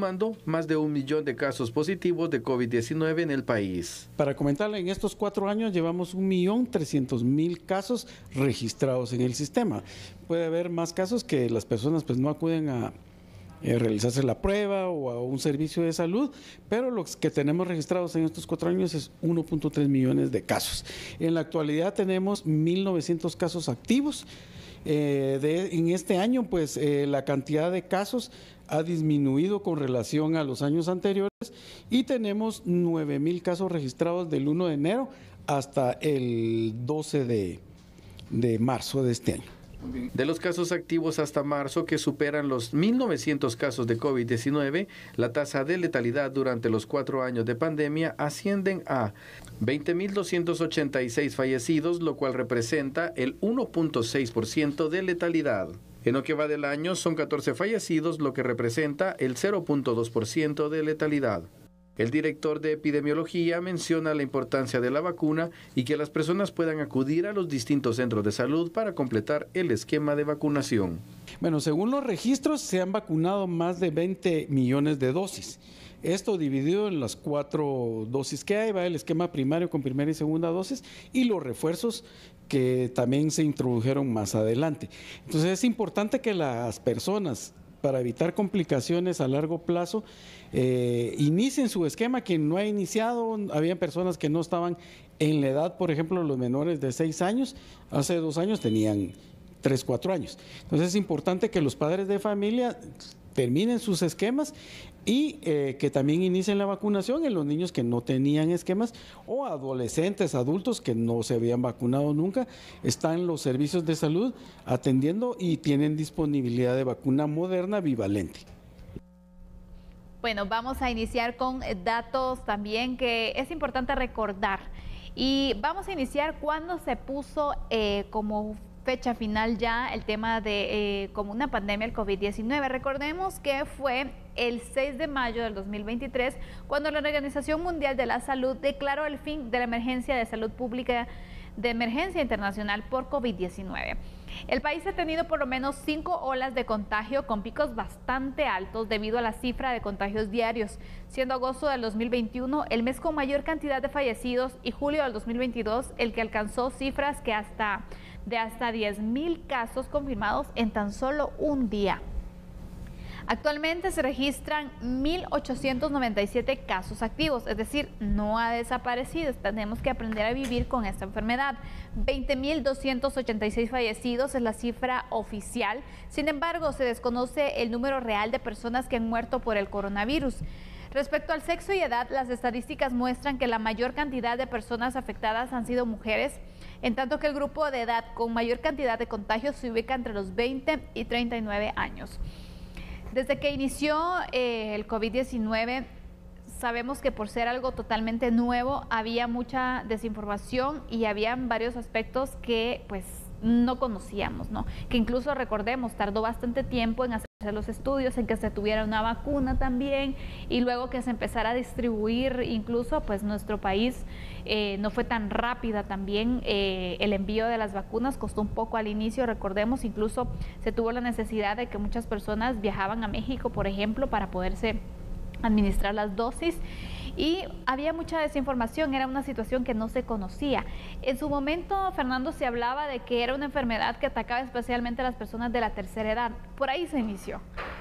sumando más de 1 millón de casos positivos de COVID-19 en el país. Para comentarle, en estos 4 años llevamos 1.300.000 casos registrados en el sistema. Puede haber más casos que las personas pues no acuden a realizarse la prueba o a un servicio de salud, pero los que tenemos registrados en estos 4 años es 1.3 millones de casos. En la actualidad tenemos 1.900 casos activos. En este año, pues la cantidad de casos ha disminuido con relación a los años anteriores y tenemos 9.000 casos registrados del 1 de enero hasta el 12 de marzo de este año. De los casos activos hasta marzo, que superan los 1.900 casos de COVID-19, la tasa de letalidad durante los 4 años de pandemia ascienden a 20.286 fallecidos, lo cual representa el 1.6% de letalidad. En lo que va del año son 14 fallecidos, lo que representa el 0.2% de letalidad. El director de epidemiología menciona la importancia de la vacuna y que las personas puedan acudir a los distintos centros de salud para completar el esquema de vacunación. Bueno, según los registros se han vacunado más de 20 millones de dosis. Esto dividido en las 4 dosis que hay, va el esquema primario con primera y segunda dosis y los refuerzos que también se introdujeron más adelante. Entonces es importante que las personas, para evitar complicaciones a largo plazo, inicien su esquema. Quien no ha iniciado, había personas que no estaban en la edad, por ejemplo, los menores de 6 años, hace 2 años tenían 3, 4 años. Entonces es importante que los padres de familia terminen sus esquemas y que también inicien la vacunación en los niños que no tenían esquemas o adolescentes, adultos que no se habían vacunado nunca. Están los servicios de salud atendiendo y tienen disponibilidad de vacuna Moderna bivalente. Bueno, vamos a iniciar con datos también que es importante recordar. Y vamos a iniciar cuando se puso como fecha final ya el tema de como una pandemia el COVID-19. Recordemos que fue el 6 de mayo del 2023 cuando la Organización Mundial de la Salud declaró el fin de la emergencia de salud pública de emergencia internacional por COVID-19. El país ha tenido por lo menos 5 olas de contagio con picos bastante altos debido a la cifra de contagios diarios, siendo agosto del 2021 el mes con mayor cantidad de fallecidos y julio del 2022 el que alcanzó cifras que hasta 10.000 casos confirmados en tan solo un día. Actualmente se registran 1.897 casos activos, es decir, no ha desaparecido. Tenemos que aprender a vivir con esta enfermedad. 20.286 fallecidos es la cifra oficial. Sin embargo, se desconoce el número real de personas que han muerto por el coronavirus. Respecto al sexo y edad, las estadísticas muestran que la mayor cantidad de personas afectadas han sido mujeres, en tanto que el grupo de edad con mayor cantidad de contagios se ubica entre los 20 y 39 años. Desde que inició el COVID-19, sabemos que por ser algo totalmente nuevo, había mucha desinformación y habían varios aspectos que pues no conocíamos, ¿no? Que incluso recordemos, tardó bastante tiempo en hacerse los estudios, en que se tuviera una vacuna también y luego que se empezara a distribuir, incluso pues nuestro país no fue tan rápida también, el envío de las vacunas costó un poco al inicio, recordemos, incluso se tuvo la necesidad de que muchas personas viajaban a México, por ejemplo, para poderse administrar las dosis y había mucha desinformación, era una situación que no se conocía. En su momento, Fernando, se hablaba de que era una enfermedad que atacaba especialmente a las personas de la tercera edad, por ahí se inició,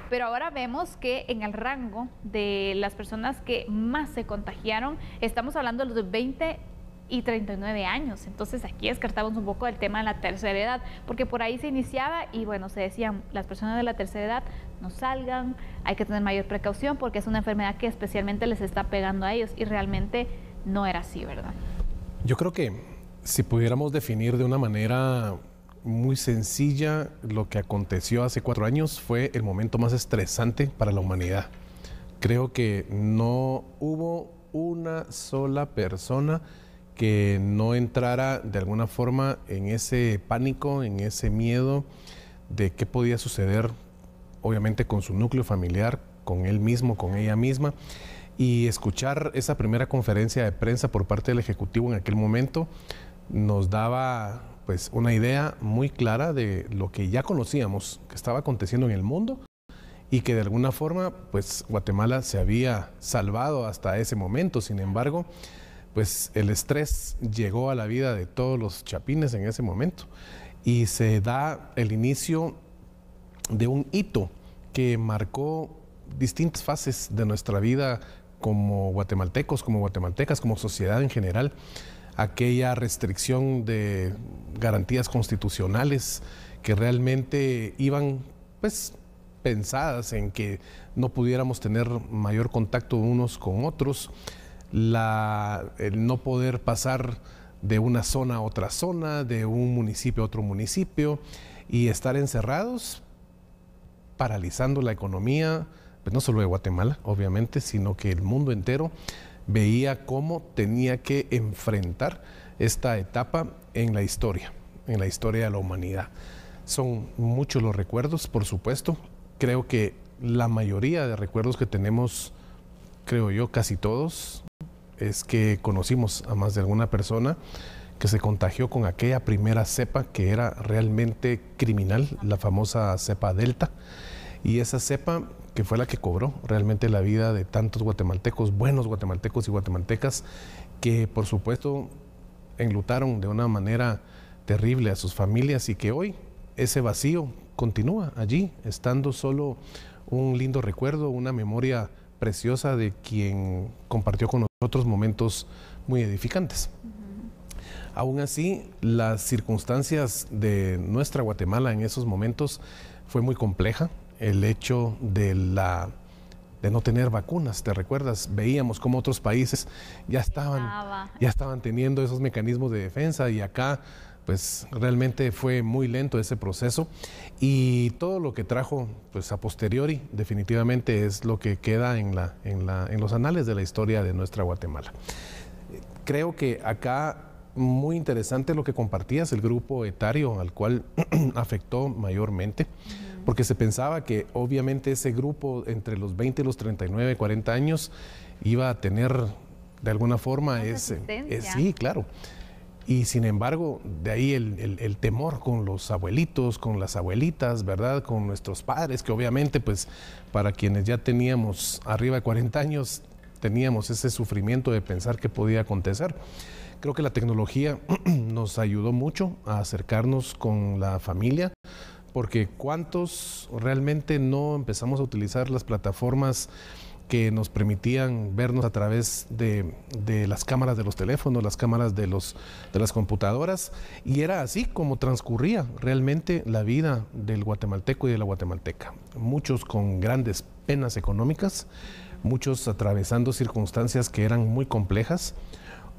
pero ahora vemos que en el rango de las personas que más se contagiaron, estamos hablando de los 20 y 39 años, entonces aquí descartamos un poco el tema de la tercera edad, porque por ahí se iniciaba y bueno, se decían, las personas de la tercera edad no salgan, hay que tener mayor precaución porque es una enfermedad que especialmente les está pegando a ellos y realmente no era así, ¿verdad? Yo creo que si pudiéramos definir de una manera muy sencilla lo que aconteció hace 4 años fue el momento más estresante para la humanidad. Creo que no hubo una sola persona que no entrara de alguna forma en ese pánico, en ese miedo de qué podía suceder, obviamente con su núcleo familiar, con él mismo, con ella misma. Y escuchar esa primera conferencia de prensa por parte del Ejecutivo en aquel momento nos daba pues una idea muy clara de lo que ya conocíamos que estaba aconteciendo en el mundo y que de alguna forma pues Guatemala se había salvado hasta ese momento. Sin embargo, pues el estrés llegó a la vida de todos los chapines en ese momento y se da el inicio de un hito que marcó distintas fases de nuestra vida como guatemaltecos, como guatemaltecas, como sociedad en general. Aquella restricción de garantías constitucionales que realmente iban pues pensadas en que no pudiéramos tener mayor contacto unos con otros, el no poder pasar de una zona a otra zona, de un municipio a otro municipio y estar encerrados, paralizando la economía, pues no solo de Guatemala, obviamente, sino que el mundo entero veía cómo tenía que enfrentar esta etapa en la historia de la humanidad. Son muchos los recuerdos, por supuesto. Creo que la mayoría de recuerdos que tenemos, creo yo, casi todos, es que conocimos a más de alguna persona que se contagió con aquella primera cepa que era realmente criminal, la famosa cepa Delta. Y esa cepa que fue la que cobró realmente la vida de tantos guatemaltecos, buenos guatemaltecos y guatemaltecas, que por supuesto enlutaron de una manera terrible a sus familias y que hoy ese vacío continúa allí, estando solo un lindo recuerdo, una memoria preciosa de quien compartió con nosotros momentos muy edificantes. Aún así, las circunstancias de nuestra Guatemala en esos momentos fue muy compleja. El hecho de no tener vacunas, ¿te recuerdas? Veíamos cómo otros países ya estaban teniendo esos mecanismos de defensa y acá pues realmente fue muy lento ese proceso y todo lo que trajo pues a posteriori definitivamente es lo que queda en los anales de la historia de nuestra Guatemala. Creo que acá muy interesante lo que compartías, el grupo etario al cual afectó mayormente, porque se pensaba que obviamente ese grupo entre los 20 y los 39, 40 años iba a tener de alguna forma sí, claro. Y sin embargo, de ahí el temor con los abuelitos, con las abuelitas, ¿verdad? Con nuestros padres, que obviamente pues para quienes ya teníamos arriba de 40 años, teníamos ese sufrimiento de pensar qué podía acontecer. Creo que la tecnología nos ayudó mucho a acercarnos con la familia, porque ¿cuántos realmente no empezamos a utilizar las plataformas que nos permitían vernos a través de las cámaras de los teléfonos, las cámaras de las computadoras? Y era así como transcurría realmente la vida del guatemalteco y de la guatemalteca. Muchos con grandes penas económicas, muchos atravesando circunstancias que eran muy complejas,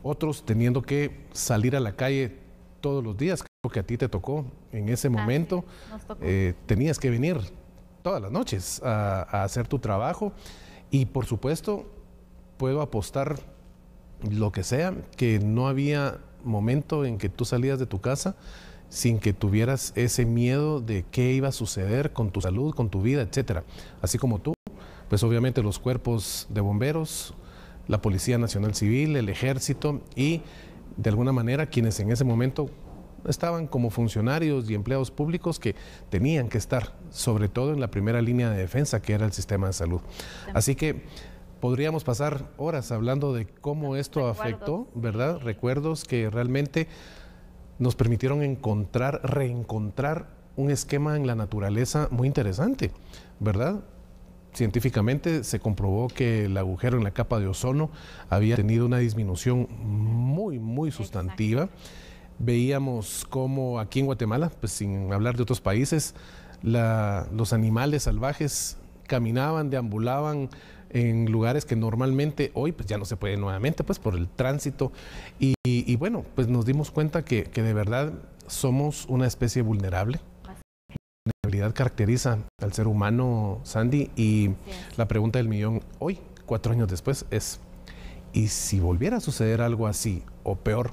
otros teniendo que salir a la calle todos los días. Creo que a ti te tocó en ese momento, tenías que venir todas las noches a hacer tu trabajo y por supuesto puedo apostar lo que sea, que no había momento en que tú salías de tu casa sin que tuvieras ese miedo de qué iba a suceder con tu salud, con tu vida, etcétera. Así como tú, pues obviamente los cuerpos de bomberos, la Policía Nacional Civil, el Ejército y de alguna manera quienes en ese momento estaban como funcionarios y empleados públicos que tenían que estar, sobre todo en la primera línea de defensa, que era el sistema de salud. Así que podríamos pasar horas hablando de cómo esto afectó, ¿verdad? Recuerdos que realmente nos permitieron reencontrar un esquema en la naturaleza muy interesante, ¿verdad? Científicamente se comprobó que el agujero en la capa de ozono había tenido una disminución muy, muy sustantiva. Veíamos cómo aquí en Guatemala, pues sin hablar de otros países, los animales salvajes caminaban, deambulaban en lugares que normalmente hoy pues ya no se puede nuevamente pues por el tránsito y bueno, pues nos dimos cuenta que de verdad somos una especie vulnerable. La vulnerabilidad caracteriza al ser humano, Sandy, y la pregunta del millón hoy, 4 años después, es ¿y si volviera a suceder algo así o peor?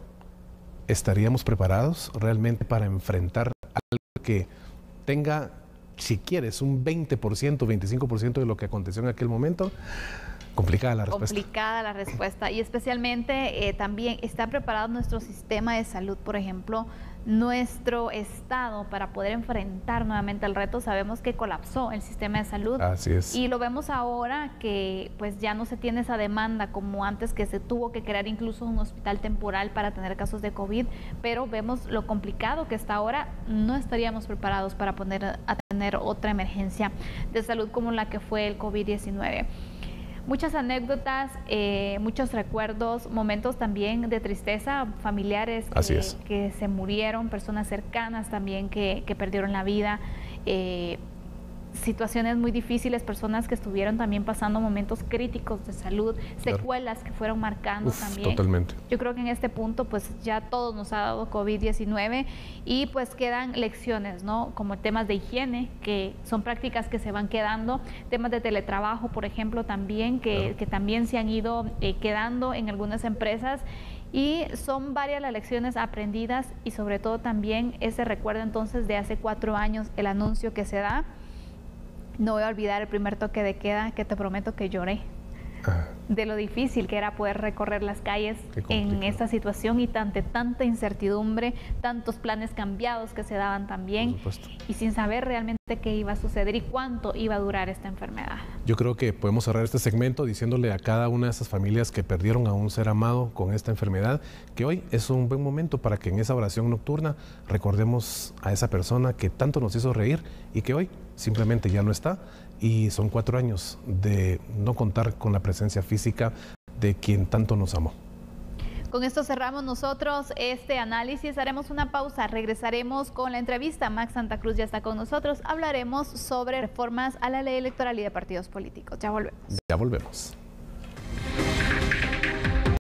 ¿Estaríamos preparados realmente para enfrentar algo que tenga, si quieres, un 20%, 25% de lo que aconteció en aquel momento? Complicada la respuesta. Complicada la respuesta. Y especialmente también está preparado nuestro sistema de salud, por ejemplo, nuestro estado para poder enfrentar nuevamente el reto. Sabemos que colapsó el sistema de salud. Así es. Y lo vemos ahora que pues ya no se tiene esa demanda como antes, que se tuvo que crear incluso un hospital temporal para tener casos de COVID, pero vemos lo complicado que está ahora. No estaríamos preparados para tener otra emergencia de salud como la que fue el COVID-19. Muchas anécdotas, muchos recuerdos, momentos también de tristeza, familiares que se murieron, personas cercanas también que perdieron la vida, situaciones muy difíciles, personas que estuvieron también pasando momentos críticos de salud, secuelas que fueron marcando también. Totalmente. Yo creo que en este punto pues ya todos nos ha dado COVID-19 y pues quedan lecciones, ¿no? Como temas de higiene, que son prácticas que se van quedando, temas de teletrabajo, por ejemplo, también, que también se han ido quedando en algunas empresas. Y son varias las lecciones aprendidas y sobre todo también ese recuerdo entonces de hace 4 años, el anuncio que se da. No voy a olvidar el primer toque de queda, que te prometo que lloré de lo difícil que era poder recorrer las calles en esta situación y tanta incertidumbre, tantos planes cambiados que se daban también y sin saber realmente qué iba a suceder y cuánto iba a durar esta enfermedad. Yo creo que podemos cerrar este segmento diciéndole a cada una de esas familias que perdieron a un ser amado con esta enfermedad que hoy es un buen momento para que en esa oración nocturna recordemos a esa persona que tanto nos hizo reír y que hoy simplemente ya no está. Y son 4 años de no contar con la presencia física de quien tanto nos amó. Con esto cerramos nosotros este análisis. Haremos una pausa, regresaremos con la entrevista. Max Santa Cruz ya está con nosotros. Hablaremos sobre reformas a la ley electoral y de partidos políticos. Ya volvemos. Ya volvemos.